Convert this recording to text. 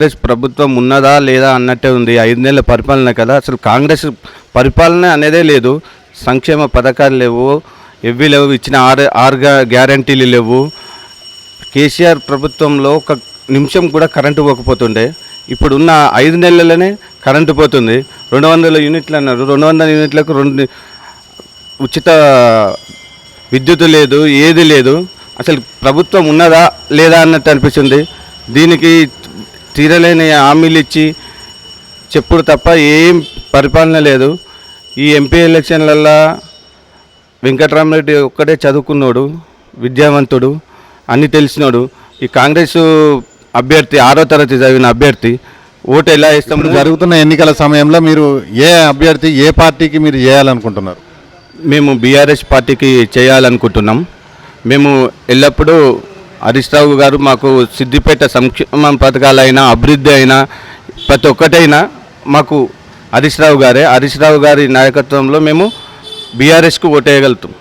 కాంగ్రెస్ ప్రభుత్వం ఉన్నదా లేదా అన్నట్టే ఉంది. 5 నెలల పరిపాలన కదా, అసలు కాంగ్రెస్ పరిపాలన అనేదే లేదు. సంక్షేమ పథకాలు లేవు, ఎవ్వి లేవు, ఇచ్చిన ఆరు గ్యారంటీలు లేవు. కేసీఆర్ ప్రభుత్వంలో ఒక నిమిషం కూడా కరెంటు పోకపోతుండే, ఇప్పుడున్న 5 నెలలనే కరెంటు పోతుంది. 200 యూనిట్లు అన్నారు, 200 యూనిట్లకు 2 ఉచిత విద్యుత్ లేదు, ఏది లేదు. అసలు ప్రభుత్వం ఉన్నదా లేదా అన్నట్టు అనిపిస్తుంది. దీనికి తీరలేని హామీలు ఇచ్చి చెప్పుడు తప్ప ఏం పరిపాలన లేదు. ఈ ఎంపీ ఎలక్షన్లల్లో వెంకటరామరెడ్డి ఒక్కడే చదువుకున్నాడు, విద్యావంతుడు, అన్నీ తెలిసినాడు. ఈ కాంగ్రెస్ అభ్యర్థి 6వ తరగతి చదివిన అభ్యర్థి ఓటు ఎలా వేస్తాం? జరుగుతున్న ఎన్నికల సమయంలో మీరు ఏ అభ్యర్థి, ఏ పార్టీకి మీరు చేయాలనుకుంటున్నారు? మేము బీఆర్ఎస్ పార్టీకి చేయాలనుకుంటున్నాం. మేము ఎల్లప్పుడూ హరీష్ రావు గారు మాకు సిద్దిపేట సంక్షేమ పథకాలైనా, అభివృద్ధి అయినా, ప్రతి ఒక్కటైనా మాకు హరీష్ రావు గారి నాయకత్వంలో మేము బీఆర్ఎస్కు ఓటేయగలుగుతాం.